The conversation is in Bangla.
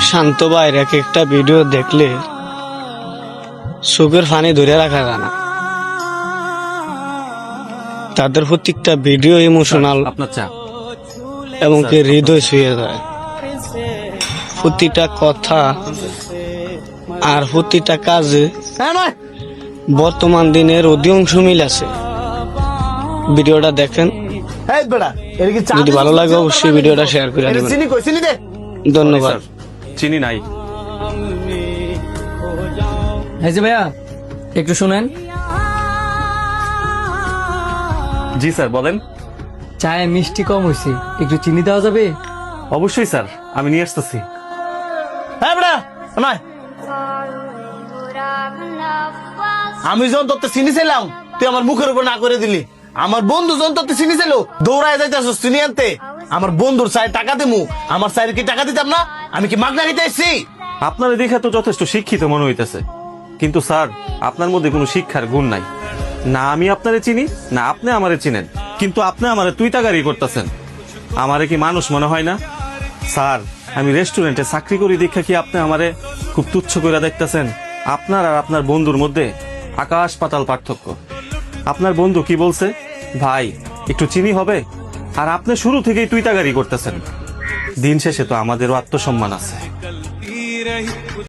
শান্ত ভাইয়ের এক একটা ভিডিও দেখলে চোখের পানি ধরে রাখা যায় না। তাদের প্রত্যেকটা ভিডিও ইমোশনাল আপনার চা। এবং কি হৃদয় ছুঁয়ে যায়। প্রতিটা কথা আর প্রতিটা কাজে বর্তমান দিনের অধিকাংশ মিল আছে। ভিডিওটা দেখেন, যদি ভালো লাগে অবশ্যই ভিডিওটা শেয়ার করে দেবেন। ধন্যবাদ। চিনি নাই। এই যে ভাইয়া একটু শুনেন। জি স্যার, বলেন। চায়ে মিষ্টি কম হয়েছে, একটু চিনি দেওয়া যাবে? অবশ্যই স্যার, আমি নিয়ে আসতেছি। আমি যখন তোর চিনি ছিলাম তুই আমার মুখের উপর না করে দিলি। আমার বন্ধু যখন তোর চিনি ছিল দৌড়ায় যাইতেছ চিনি আনতে। আমার বন্ধুর চাই টাকা দেবো, আমার চাই কি টাকা দিতাম না? আমি কি মাগনা নিতে এসছি? আপনার দেখে তো যথেষ্ট শিক্ষিত মনে হইতেছে, কিন্তু স্যার আপনার মধ্যে কোনো শিক্ষার গুণ নাই। না আমি আপনারে চিনি, না আপনি আমারে চিনেন, কিন্তু আপনি আমারে তুই তাগারি করতেছেন। আমারে কি মানুষ মনে হয় না? স্যার, আমি রেস্টুরেন্টে চাকরি করি দেখা কি আপনি আমারে খুব তুচ্ছ করে দেখতেছেন? আপনার আর আপনার বন্ধুর মধ্যে আকাশ পাতাল পার্থক্য। আপনার বন্ধু কি বলছে, ভাই একটু চিনি হবে, আর আপনি শুরু থেকেই তুই তাগারি করতেছেন। দিন শেষে তো আমাদেরও আত্মসম্মান আছে।